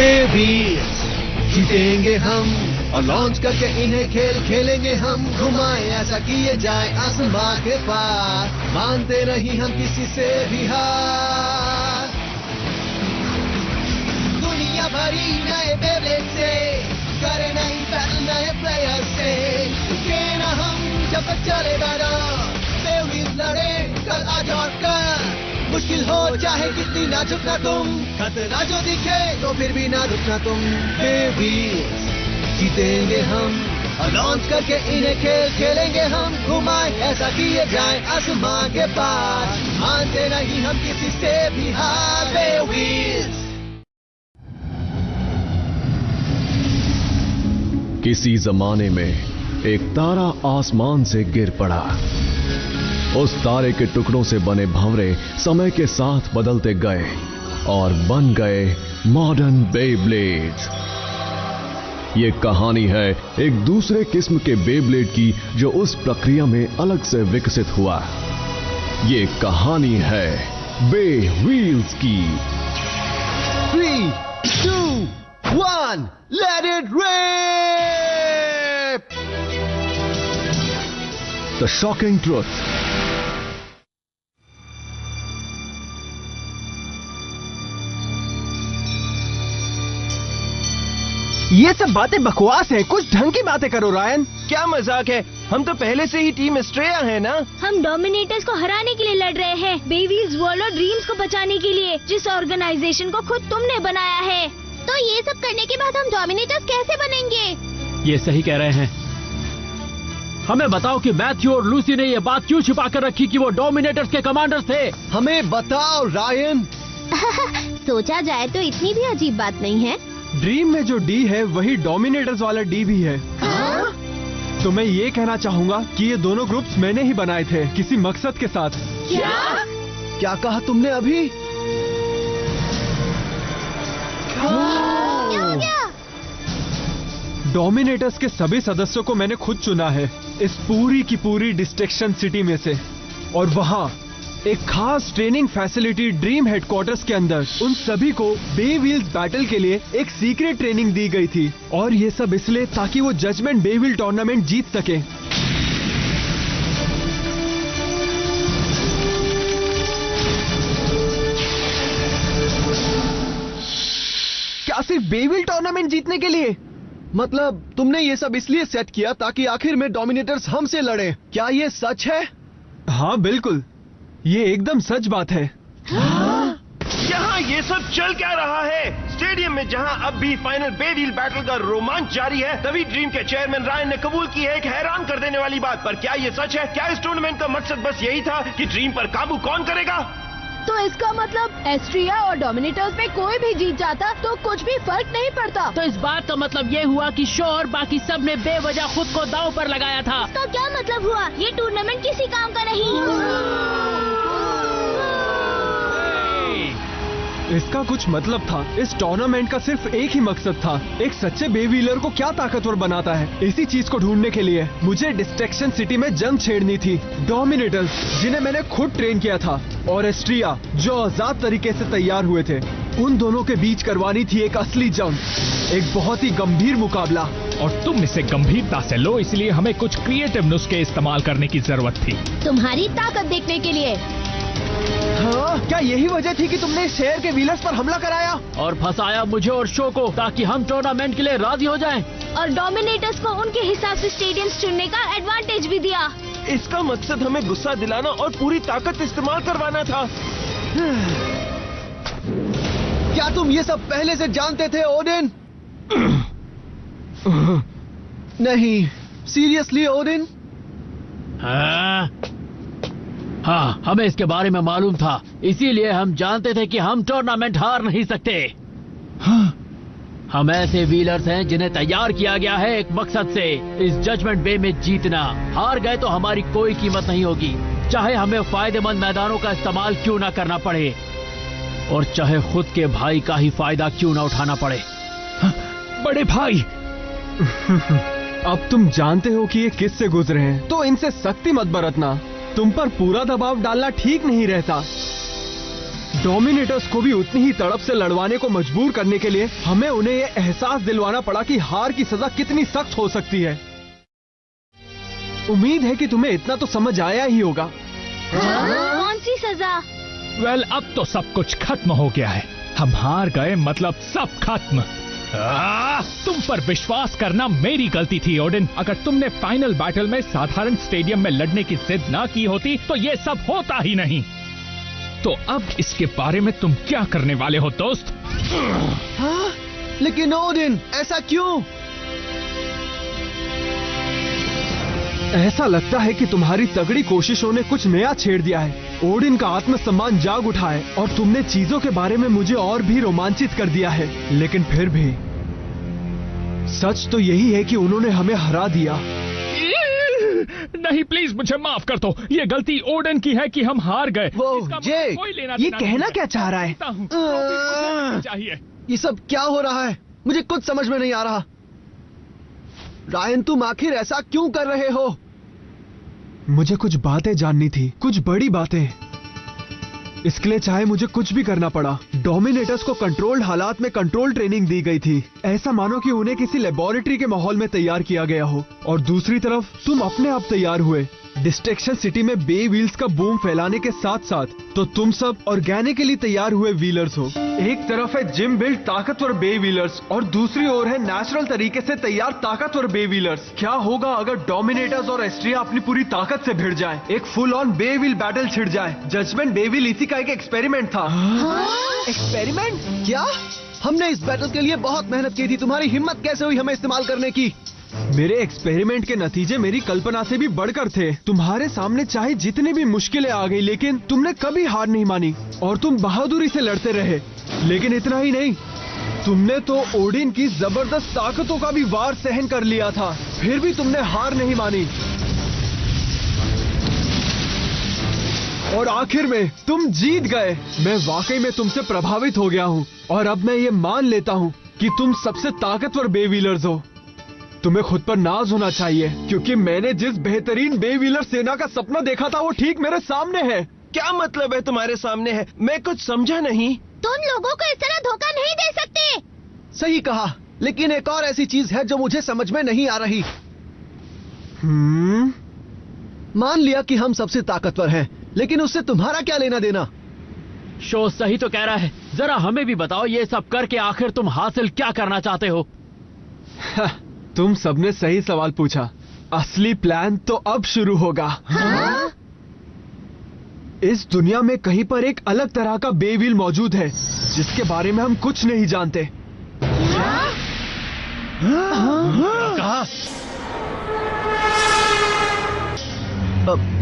Babies जीतेंगे हम और लॉन्च करके इन्हें खेल खेलेंगे हम। घुमाए ऐसा किए जाए आसमां के पार, मानते नहीं हम किसी से भी हार। दुनिया भरी नए बेबलेट से करे नहीं बैटल नए प्लेयर से। रुके ना हम जब तक चलेगा ना, बेबीज लड़े कल आज और कल। मुश्किल हो चाहे कितनी ना झुकना तुम, खतरा जो दिखे तो फिर भी ना रुकना तुम। बेबीज जीतेंगे हम और लॉन्च करके इन्हें खेल खेलेंगे हम। घुमाए ऐसा किए जाए आसमां के पार, मानते नहीं हम किसी से भी हार। बेबीज किसी जमाने में एक तारा आसमान से गिर पड़ा। उस तारे के टुकड़ों से बने भंवरे समय के साथ बदलते गए और बन गए मॉडर्न बेब्लेड्स। ये कहानी है एक दूसरे किस्म के बेब्लेड की जो उस प्रक्रिया में अलग से विकसित हुआ। ये कहानी है बे व्हील्स की। 3, 2, 1, let it rip! The shocking truth. ये सब बातें बकवास हैं, कुछ ढंग की बातें करो रायन। क्या मजाक है, हम तो पहले से ही टीम एस्ट्रेया है ना। हम डोमिनेटर्स को हराने के लिए लड़ रहे हैं, बेबीज वर्ल्ड और ड्रीम्स को बचाने के लिए, जिस ऑर्गेनाइजेशन को खुद तुमने बनाया है। तो ये सब करने के बाद हम डोमिनेटर्स कैसे बनेंगे? ये सही कह रहे हैं। हमें बताओ कि मैथ्यू और लूसी ने ये बात क्यों छिपा कर रखी कि वो डोमिनेटर्स के कमांडर्स थे? हमें बताओ रायन। सोचा जाए तो इतनी भी अजीब बात नहीं है। ड्रीम में जो डी है वही डोमिनेटर्स वाला डी भी है। तो मैं ये कहना चाहूँगा कि ये दोनों ग्रुप्स मैंने ही बनाए थे किसी मकसद के साथ। क्या कहा तुमने अभी? क्या हो गया? डोमिनेटर्स के सभी सदस्यों को मैंने खुद चुना है इस पूरी की पूरी डिस्ट्रैक्शन सिटी में से, और वहाँ एक खास ट्रेनिंग फैसिलिटी ड्रीम हेडक्वार्टर्स के अंदर उन सभी को बे व्हील्स बैटल के लिए एक सीक्रेट ट्रेनिंग दी गई थी। और ये सब इसलिए ताकि वो जजमेंट बे व्हील टूर्नामेंट जीत सके। क्या सिर्फ बे व्हील टूर्नामेंट जीतने के लिए? मतलब तुमने ये सब इसलिए सेट किया ताकि आखिर में डोमिनेटर्स हमसे लड़े। क्या ये सच है? हाँ बिल्कुल, ये एकदम सच बात है। यहाँ ये सब चल क्या रहा है? स्टेडियम में जहाँ अब भी फाइनल बे व्हील बैटल का रोमांच जारी है, तभी ड्रीम के चेयरमैन रायन ने कबूल की है एक हैरान कर देने वाली बात। पर क्या ये सच है? क्या इस टूर्नामेंट का मकसद बस यही था कि ड्रीम पर काबू कौन करेगा? तो इसका मतलब एस्ट्रिया और डोमिनेटर्स में कोई भी जीत जाता तो कुछ भी फर्क नहीं पड़ता। तो इस बात का मतलब ये हुआ कि शो और बाकी सब ने बेवजह खुद को दांव पर लगाया था। इसका क्या मतलब हुआ? ये टूर्नामेंट किसी काम का नहीं। इसका कुछ मतलब था। इस टूर्नामेंट का सिर्फ एक ही मकसद था, एक सच्चे बे व्हीलर को क्या ताकतवर बनाता है। इसी चीज को ढूंढने के लिए मुझे डिस्ट्रैक्शन सिटी में जंग छेड़नी थी। डोमिनेटर्स जिन्हें मैंने खुद ट्रेन किया था और एस्ट्रिया जो आजाद तरीके से तैयार हुए थे, उन दोनों के बीच करवानी थी एक असली जंग, एक बहुत ही गंभीर मुकाबला। और तुम इसे गंभीरता से लो, इसलिए हमें कुछ क्रिएटिव नुस्खे इस्तेमाल करने की जरूरत थी। तुम्हारी ताकत देखने के लिए। हाँ, क्या यही वजह थी कि तुमने शहर के व्हीलर्स पर हमला कराया और फंसाया मुझे और शो को ताकि हम टूर्नामेंट के लिए राजी हो जाएं? और डोमिनेटर्स को उनके हिसाब से स्टेडियम्स चुनने का एडवांटेज भी दिया। इसका मकसद हमें गुस्सा दिलाना और पूरी ताकत इस्तेमाल करवाना था। क्या तुम ये सब पहले से जानते थे ओडिन? नहीं, सीरियसली ओडिन? हाँ, हमें इसके बारे में मालूम था, इसीलिए हम जानते थे कि हम टूर्नामेंट हार नहीं सकते। हम ऐसे व्हीलर्स हैं जिन्हें तैयार किया गया है एक मकसद से, इस जजमेंट बे में जीतना। हार गए तो हमारी कोई कीमत नहीं होगी, चाहे हमें फायदेमंद मैदानों का इस्तेमाल क्यों ना करना पड़े, और चाहे खुद के भाई का ही फायदा क्यों ना उठाना पड़े। बड़े भाई, अब तुम जानते हो कि ये किससे गुजरे हैं, तो इनसे सख्ती मत बरतना। तुम पर पूरा दबाव डालना ठीक नहीं रहता। डोमिनेटर्स को भी उतनी ही तड़प से लड़वाने को मजबूर करने के लिए हमें उन्हें ये एहसास दिलवाना पड़ा कि हार की सजा कितनी सख्त हो सकती है। उम्मीद है कि तुम्हें इतना तो समझ आया ही होगा। कौन सी सजा? वेल, अब तो सब कुछ खत्म हो गया है। हम हार गए मतलब सब खत्म। तुम पर विश्वास करना मेरी गलती थी ओडिन। अगर तुमने फाइनल बैटल में साधारण स्टेडियम में लड़ने की जिद ना की होती तो ये सब होता ही नहीं। तो अब इसके बारे में तुम क्या करने वाले हो दोस्त? हाँ? लेकिन ओडिन, ऐसा क्यों? ऐसा लगता है कि तुम्हारी तगड़ी कोशिशों ने कुछ नया छेड़ दिया है। ओडिन का आत्मसम्मान जाग उठा है और तुमने चीजों के बारे में मुझे और भी रोमांचित कर दिया है। लेकिन फिर भी सच तो यही है कि उन्होंने हमें हरा दिया। नहीं, प्लीज मुझे माफ कर दो। ये गलती ओडिन की है कि हम हार गए। जे, ये कहना क्या चाह रहा है? चाहिए। ये सब क्या हो रहा है? मुझे कुछ समझ में नहीं आ रहा। रायन, तुम आखिर ऐसा क्यों कर रहे हो? मुझे कुछ बातें जाननी थी, कुछ बड़ी बातें। इसके लिए चाहे मुझे कुछ भी करना पड़ा। डोमिनेटर्स को कंट्रोल्ड हालात में कंट्रोल ट्रेनिंग दी गई थी। ऐसा मानो कि उन्हें किसी लेबोरेटरी के माहौल में तैयार किया गया हो। और दूसरी तरफ तुम अपने आप तैयार हुए। डिस्ट्रैक्शन सिटी में बे व्हील्स का बूम फैलाने के साथ साथ तो तुम सब ऑर्गेनिकली तैयार हुए व्हीलर्स हो। एक तरफ है जिम बिल्ड ताकतवर बे व्हीलर्स और दूसरी ओर है नेचुरल तरीके से तैयार ताकतवर बे व्हीलर्स। क्या होगा अगर डोमिनेटर्स और एस्ट्रिया अपनी पूरी ताकत से भिड़ जाए, एक फुल ऑन बे व्हील बैटल छिड़ जाए? जजमेंट बे व्हील इसी का एक एक्सपेरिमेंट था। एक्सपेरिमेंट? क्या? हमने इस बैटल के लिए बहुत मेहनत की थी। तुम्हारी हिम्मत कैसे हुई हमें इस्तेमाल करने की? मेरे एक्सपेरिमेंट के नतीजे मेरी कल्पना से भी बढ़कर थे। तुम्हारे सामने चाहे जितनी भी मुश्किलें आ गई, लेकिन तुमने कभी हार नहीं मानी और तुम बहादुरी से लड़ते रहे। लेकिन इतना ही नहीं, तुमने तो ओडिन की जबरदस्त ताकतों का भी वार सहन कर लिया था, फिर भी तुमने हार नहीं मानी। और आखिर में तुम जीत गए। मैं वाकई में तुमसे प्रभावित हो गया हूँ और अब मैं ये मान लेता हूँ कि तुम सबसे ताकतवर बे व्हीलर्स हो। तुम्हें खुद पर नाज होना चाहिए क्योंकि मैंने जिस बेहतरीन बे व्हीलर सेना का सपना देखा था वो ठीक मेरे सामने है। क्या मतलब है तुम्हारे सामने है? मैं कुछ समझा नहीं। तुम लोगों को इस तरह धोखा नहीं दे सकते। सही कहा, लेकिन एक और ऐसी चीज है जो मुझे समझ में नहीं आ रही। मान लिया कि हम सबसे ताकतवर हैं, लेकिन उससे तुम्हारा क्या लेना देना? शो सही तो कह रहा है। जरा हमें भी बताओ, ये सब करके आखिर तुम हासिल क्या करना चाहते हो? तुम सबने सही सवाल पूछा। असली प्लान तो अब शुरू होगा। इस दुनिया में कहीं पर एक अलग तरह का बे व्हील मौजूद है जिसके बारे में हम कुछ नहीं जानते। कहा?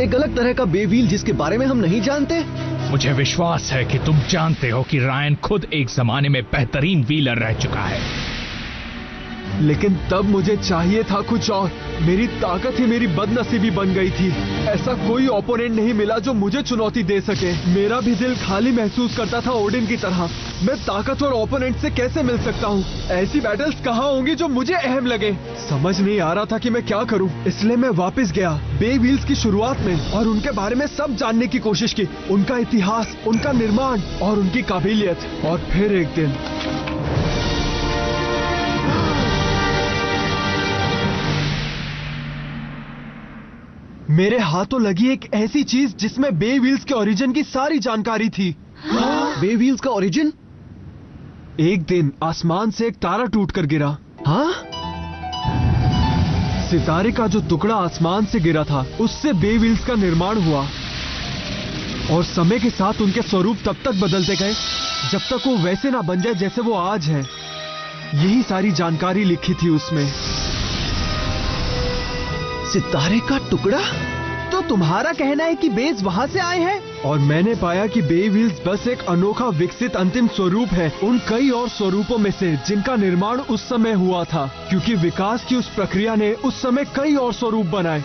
एक अलग तरह का बे व्हील जिसके बारे में हम नहीं जानते? मुझे विश्वास है कि तुम जानते हो कि रायन खुद एक जमाने में बेहतरीन व्हीलर रह चुका है। लेकिन तब मुझे चाहिए था कुछ और। मेरी ताकत ही मेरी बदनसीबी बन गई थी। ऐसा कोई ओपोनेंट नहीं मिला जो मुझे चुनौती दे सके। मेरा भी दिल खाली महसूस करता था ओडिन की तरह। मैं ताकतवर ओपोनेंट से कैसे मिल सकता हूँ? ऐसी बैटल्स कहाँ होंगी जो मुझे अहम लगे? समझ नहीं आ रहा था कि मैं क्या करूँ। इसलिए मैं वापस गया बे व्हील्स की शुरुआत में और उनके बारे में सब जानने की कोशिश की। उनका इतिहास, उनका निर्माण और उनकी काबिलियत। और फिर एक दिन मेरे हाथों लगी एक ऐसी चीज जिसमें बे व्हील्स के ओरिजिन की सारी जानकारी थी। बे व्हील्स का ओरिजिन? एक दिन आसमान से एक तारा टूटकर गिरा। हाँ? सितारे का जो टुकड़ा आसमान से गिरा था उससे बे व्हील्स का निर्माण हुआ और समय के साथ उनके स्वरूप तब तक बदलते गए जब तक वो वैसे ना बन जाए जैसे वो आज है। यही सारी जानकारी लिखी थी उसमें। सितारे का टुकड़ा? तो तुम्हारा कहना है कि बेस वहां से आए हैं? और मैंने पाया कि बे व्हील्स बस एक अनोखा विकसित अंतिम स्वरूप है उन कई और स्वरूपों में से जिनका निर्माण उस समय हुआ था, क्योंकि विकास की उस प्रक्रिया ने उस समय कई और स्वरूप बनाए।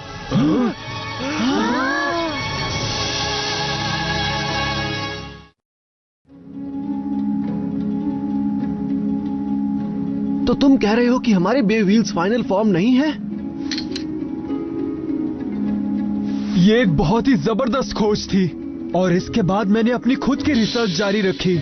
तो तुम कह रहे हो कि हमारे बे व्हील्स फाइनल फॉर्म नहीं है? ये एक बहुत ही जबरदस्त खोज थी। और इसके बाद मैंने अपनी खुद की रिसर्च जारी रखी।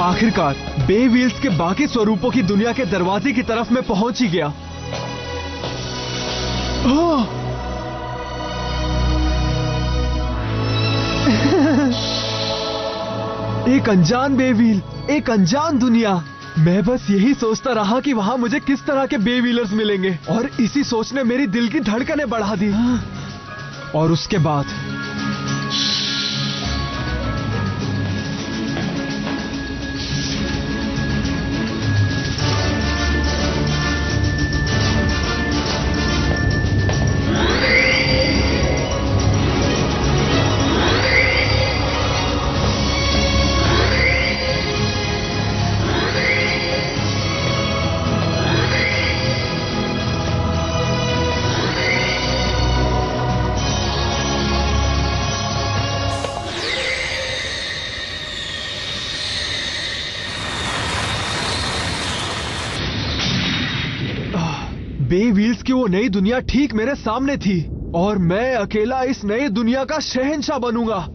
आखिरकार बेविल्स के बाकी स्वरूपों की दुनिया के दरवाजे की तरफ मैं पहुंच ही गया। एक अनजान बेविल, एक अनजान दुनिया। मैं बस यही सोचता रहा कि वहां मुझे किस तरह के बेविलर्स मिलेंगे और इसी सोच ने मेरी दिल की धड़कनें बढ़ा दी। और उसके बाद बेविल्स की वो नई दुनिया ठीक मेरे सामने थी और मैं अकेला इस नई दुनिया का शहंशाह बनूंगा।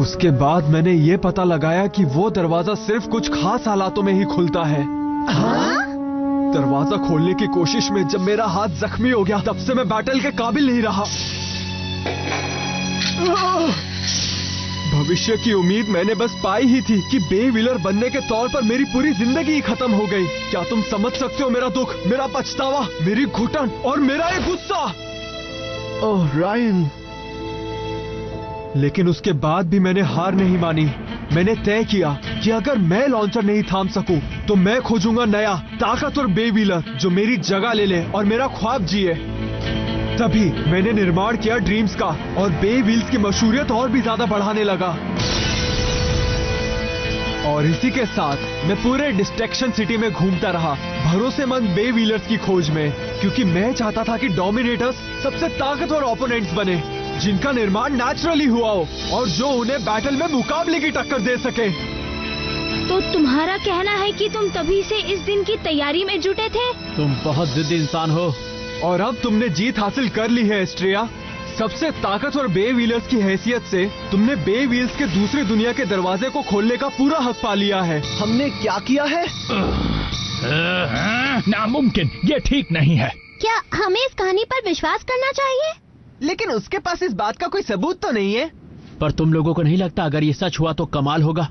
उसके बाद मैंने ये पता लगाया कि वो दरवाजा सिर्फ कुछ खास हालातों में ही खुलता है। दरवाजा खोलने की कोशिश में जब मेरा हाथ जख्मी हो गया तब से मैं बैटल के काबिल नहीं रहा। भविष्य की उम्मीद मैंने बस पाई ही थी कि बेविलर बनने के तौर पर मेरी पूरी जिंदगी ही खत्म हो गई। क्या तुम समझ सकते हो मेरा दुख, मेरा पछतावा, मेरी घुटन और मेरा ये गुस्सा? ओह रायन। लेकिन उसके बाद भी मैंने हार नहीं मानी। मैंने तय किया कि अगर मैं लॉन्चर नहीं थाम सकूं तो मैं खोजूंगा नया ताकतवर बेविलर जो मेरी जगह ले ले और मेरा ख्वाब जिए। तभी मैंने निर्माण किया ड्रीम्स का और बेविल्स की मशहूरियत और भी ज्यादा बढ़ाने लगा। और इसी के साथ मैं पूरे डिस्ट्रैक्शन सिटी में घूमता रहा भरोसेमंद बेविलर्स की खोज में, क्योंकि मैं चाहता था कि डोमिनेटर्स सबसे ताकतवर ओपोनेंट्स बने जिनका निर्माण नेचुरली हुआ हो और जो उन्हें बैटल में मुकाबले की टक्कर दे सके। तो तुम्हारा कहना है कि तुम तभी से इस दिन की तैयारी में जुटे थे? तुम बहुत जिद्दी इंसान हो। और अब तुमने जीत हासिल कर ली है एस्ट्रिया। सबसे ताकतवर बेविलर्स की हैसियत से तुमने बेविल्स के दूसरी दुनिया के दरवाजे को खोलने का पूरा हक पा लिया है। हमने क्या किया है? नामुमकिन, ये ठीक नहीं है। क्या हमें इस कहानी पर विश्वास करना चाहिए? लेकिन उसके पास इस बात का कोई सबूत तो नहीं है। पर तुम लोगों को नहीं लगता अगर ये सच हुआ तो कमाल होगा?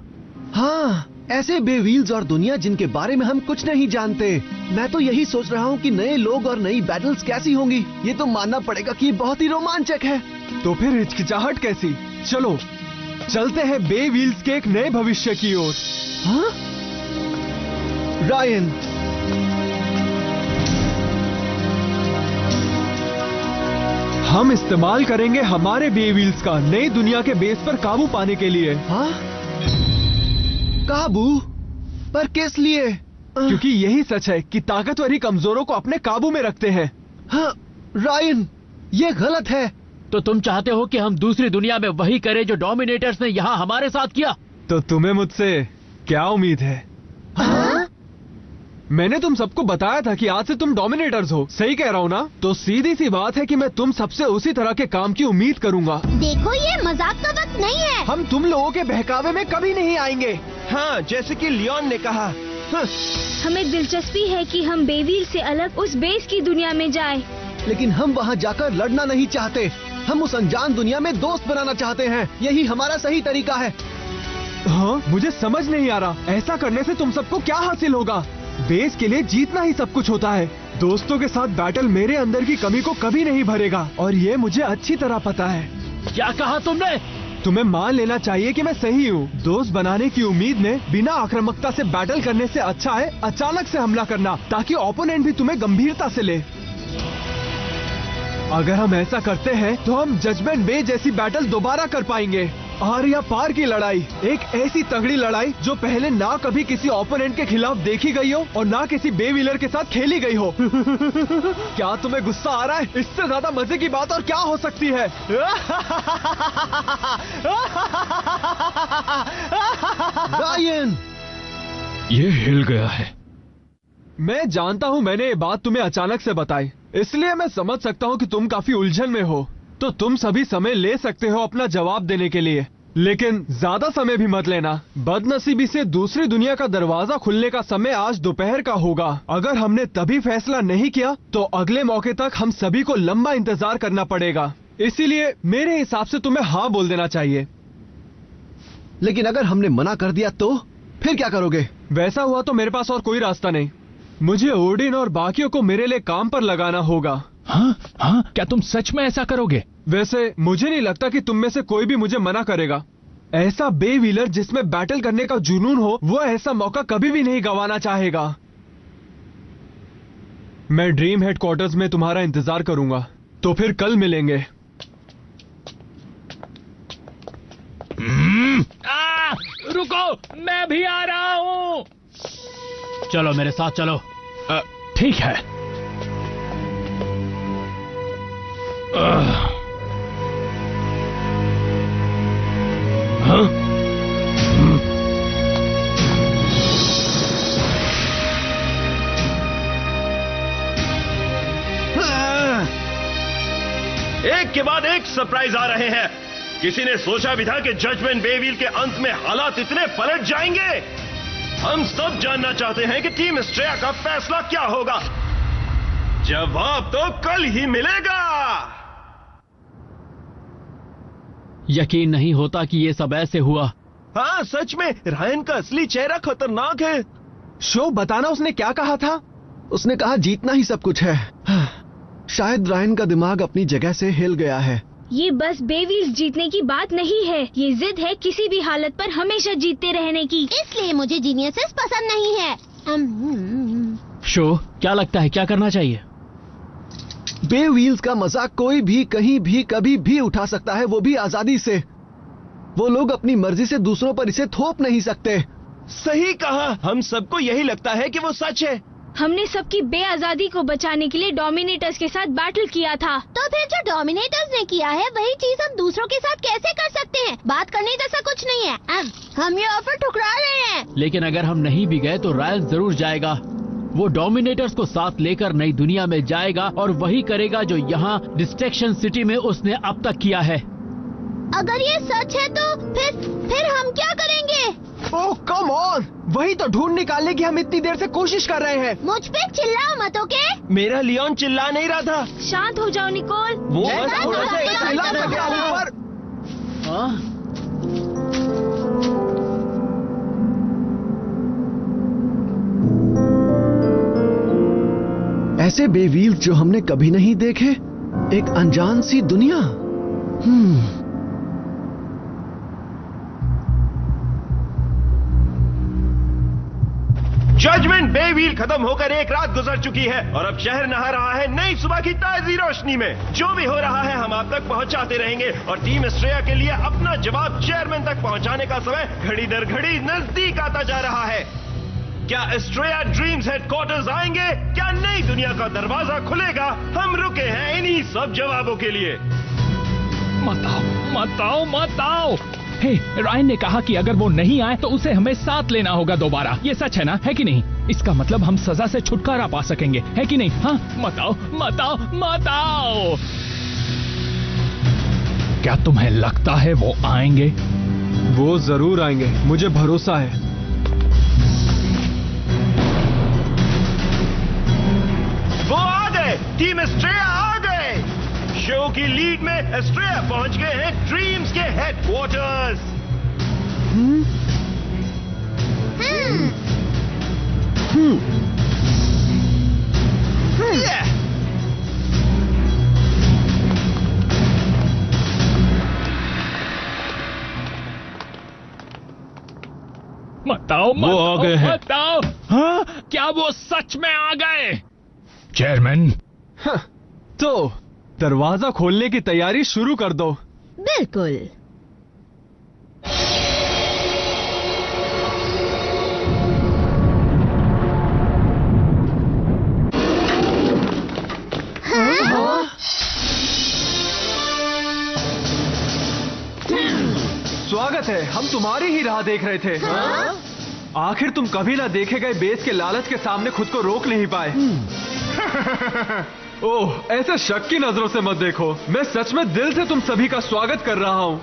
हाँ, ऐसे बेविल्स और दुनिया जिनके बारे में हम कुछ नहीं जानते। मैं तो यही सोच रहा हूँ कि नए लोग और नई बैटल्स कैसी होंगी। ये तो मानना पड़ेगा कि ये बहुत ही रोमांचक है। तो फिर हिचकिचाहट कैसी? चलो चलते हैं बेविल्स के एक नए भविष्य की ओर। हाँ? रायन, हम इस्तेमाल करेंगे हमारे बेविल्स का नई दुनिया के बेस पर काबू पाने के लिए। हाँ? काबू? पर किस लिए? क्योंकि यही सच है कि ताकतवर ही कमजोरों को अपने काबू में रखते हैं। हाँ, रायन, ये गलत है। तो तुम चाहते हो कि हम दूसरी दुनिया में वही करें जो डोमिनेटर्स ने यहाँ हमारे साथ किया? तो तुम्हें मुझसे क्या उम्मीद है? हाँ? मैंने तुम सबको बताया था कि आज से तुम डोमिनेटर्स हो। सही कह रहा हूँ ना? तो सीधी सी बात है कि मैं तुम सबसे उसी तरह के काम की उम्मीद करूंगा। देखो ये मजाक का वक्त नहीं है। हम तुम लोगों के बहकावे में कभी नहीं आएंगे। हाँ, जैसे कि लियोन ने कहा। हाँ। हमें दिलचस्पी है कि हम बेविल से अलग उस बेस की दुनिया में जाएं। लेकिन हम वहाँ जाकर लड़ना नहीं चाहते। हम उस अनजान दुनिया में दोस्त बनाना चाहते हैं। यही हमारा सही तरीका है। हाँ, मुझे समझ नहीं आ रहा ऐसा करने से तुम सबको क्या हासिल होगा? बेस के लिए जीतना ही सब कुछ होता है। दोस्तों के साथ बैटल मेरे अंदर की कमी को कभी नहीं भरेगा और ये मुझे अच्छी तरह पता है। क्या कहा तुमने? तुम्हें मान लेना चाहिए कि मैं सही हूँ। दोस्त बनाने की उम्मीद में बिना आक्रामकता से बैटल करने से अच्छा है अचानक से हमला करना, ताकि ओपोनेंट भी तुम्हें गंभीरता से ले। अगर हम ऐसा करते हैं तो हम जजमेंट बे जैसी बैटल दोबारा कर पाएंगे। आर या पार की लड़ाई, एक ऐसी तगड़ी लड़ाई जो पहले ना कभी किसी ओपोनेंट के खिलाफ देखी गई हो और ना किसी बे व्हीलर के साथ खेली गई हो। क्या तुम्हें गुस्सा आ रहा है? इससे ज्यादा मजे की बात और क्या हो सकती है? रायन, ये हिल गया है। मैं जानता हूँ मैंने ये बात तुम्हें अचानक से बताई, इसलिए मैं समझ सकता हूँ कि तुम काफी उलझन में हो। तो तुम सभी समय ले सकते हो अपना जवाब देने के लिए, लेकिन ज्यादा समय भी मत लेना। बदनसीबी से दूसरी दुनिया का दरवाजा खुलने का समय आज दोपहर का होगा। अगर हमने तभी फैसला नहीं किया तो अगले मौके तक हम सभी को लंबा इंतजार करना पड़ेगा। इसीलिए मेरे हिसाब से तुम्हें हाँ बोल देना चाहिए। लेकिन अगर हमने मना कर दिया तो फिर क्या करोगे? वैसा हुआ तो मेरे पास और कोई रास्ता नहीं। मुझे ओडिन और बाकियों को मेरे लिए काम पर लगाना होगा। हाँ हाँ, क्या तुम सच में ऐसा करोगे? वैसे मुझे नहीं लगता कि तुम में से कोई भी मुझे मना करेगा। ऐसा बे व्हीलर जिसमें बैटल करने का जुनून हो, वो ऐसा मौका कभी भी नहीं गंवाना चाहेगा। मैं ड्रीम हेडक्वार्टर्स में तुम्हारा इंतजार करूंगा। तो फिर कल मिलेंगे। रुको, मैं भी आ रहा हूँ। चलो मेरे साथ चलो। ठीक है। हाँ? एक के बाद एक सरप्राइज आ रहे हैं। किसी ने सोचा भी था कि जजमेंट बे व्हील के अंत में हालात इतने पलट जाएंगे? हम सब जानना चाहते हैं कि टीम एस्ट्रेया का फैसला क्या होगा। जवाब तो कल ही मिलेगा। यकीन नहीं होता कि ये सब ऐसे हुआ। हाँ, सच में रायन का असली चेहरा खतरनाक है। शो, बताना उसने क्या कहा था? उसने कहा जीतना ही सब कुछ है। शायद रायन का दिमाग अपनी जगह से हिल गया है। ये बस बे व्हील्स जीतने की बात नहीं है, ये जिद है किसी भी हालत पर हमेशा जीतते रहने की। इसलिए मुझे जीनियसेस पसंद नहीं है। शो, क्या लगता है क्या करना चाहिए? बे व्हील्स का मजाक कोई भी कहीं भी कभी भी उठा सकता है, वो भी आजादी से। वो लोग अपनी मर्जी से दूसरों पर इसे थोप नहीं सकते। सही कहा। हम सबको यही लगता है कि वो सच है। हमने सबकी बेआजादी को बचाने के लिए डोमिनेटर्स के साथ बैटल किया था। तो फिर जो डोमिनेटर्स ने किया है वही चीज हम दूसरों के साथ कैसे कर सकते हैं? बात करने जैसा कुछ नहीं है। हम ये ऑफर ठुकरा रहे हैं। लेकिन अगर हम नहीं भी गए तो रायन जरूर जाएगा। वो डोमिनेटर्स को साथ लेकर नई दुनिया में जाएगा और वही करेगा जो यहाँ डिस्ट्रैक्शन सिटी में उसने अब तक किया है। अगर ये सच है तो फिर हम क्या करेंगे? ओह कम ऑन, वही तो ढूंढ निकालने की हम इतनी देर से कोशिश कर रहे हैं। मुझ पे चिल्लाओ मत, ओके? मेरा लियोन चिल्ला नहीं रहा था। शांत हो जाओ निकोल। वो बस थोड़ा सा चिल्ला एक्साइटेड तो क्या था। ऊपर? हाँ? ऐसे बे व्हील्स जो हमने कभी नहीं देखे, एक अनजान सी दुनिया। जजमेंट बे व्हील खत्म होकर एक रात गुजर चुकी है और अब शहर नहा रहा है नई सुबह की ताजी रोशनी में। जो भी हो रहा है हम आप तक पहुंचाते रहेंगे और टीम एस्ट्रेया के लिए अपना जवाब चेयरमैन तक पहुंचाने का समय घड़ी दर घड़ी नजदीक आता जा रहा है। क्या एस्ट्रेया ड्रीम्स हेडक्वार्टर्स आएंगे? क्या नई दुनिया का दरवाजा खुलेगा? हम रुके हैं इन्हीं सब जवाबों के लिए। मत आओ। हे, रायन ने कहा कि अगर वो नहीं आए तो उसे हमें साथ लेना होगा दोबारा। ये सच है ना, है कि नहीं? इसका मतलब हम सजा से छुटकारा पा सकेंगे, है कि नहीं? हाँ, मत आओ। क्या तुम्हें लगता है वो आएंगे? वो जरूर आएंगे, मुझे भरोसा है। वो आ गए, टीम एस्ट्रेया आ गए। शो की लीड में एस्ट्रेया पहुंच गए हैं ड्रीम्स के हेडक्वार्टर्स। बताओ वो आ गए हैं। बताओ। हाँ, क्या वो सच में आ गए? चेयरमैन, तो दरवाजा खोलने की तैयारी शुरू कर दो। बिल्कुल। स्वागत है, हम तुम्हारी ही राह देख रहे थे। आखिर तुम कभी ना देखे गए बेस के लालच के सामने खुद को रोक नहीं पाए। ओह, ऐसे शक की नजरों से मत देखो। मैं सच में दिल से तुम सभी का स्वागत कर रहा हूँ।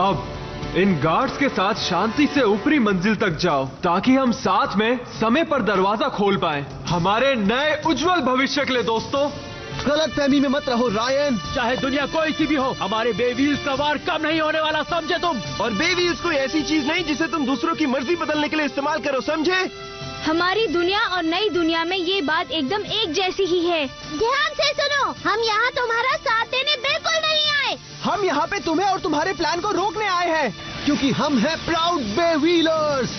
अब इन गार्ड्स के साथ शांति से ऊपरी मंजिल तक जाओ ताकि हम साथ में समय पर दरवाजा खोल पाए हमारे नए उज्जवल भविष्य के लिए। दोस्तों, गलत फहमी में मत रहो रायन। चाहे दुनिया कोई सी भी हो, हमारे बेव्हील्स का वार कम नहीं होने वाला, समझे तुम? और बेव्हील्स कोई ऐसी चीज नहीं जिसे तुम दूसरों की मर्जी बदलने के लिए इस्तेमाल करो, समझे? हमारी दुनिया और नई दुनिया में ये बात एकदम एक जैसी ही है। ध्यान से सुनो, हम यहाँ तुम्हारा साथ देने बिल्कुल नहीं आए। हम यहाँ पे तुम्हें और तुम्हारे प्लान को रोकने आए हैं, क्योंकि हम हैं प्राउड बे व्हीलर्स।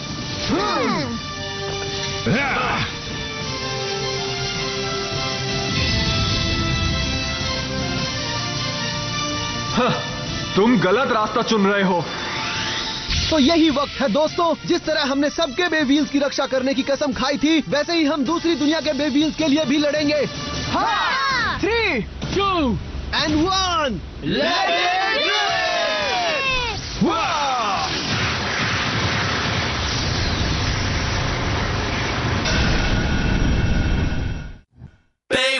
तुम गलत रास्ता चुन रहे हो। तो यही वक्त है दोस्तों, जिस तरह हमने सबके बे व्हील्स की रक्षा करने की कसम खाई थी, वैसे ही हम दूसरी दुनिया के बे व्हील्स के लिए भी लड़ेंगे। हाँ! 3, 2 and 1 Let it rip! वाह! Bay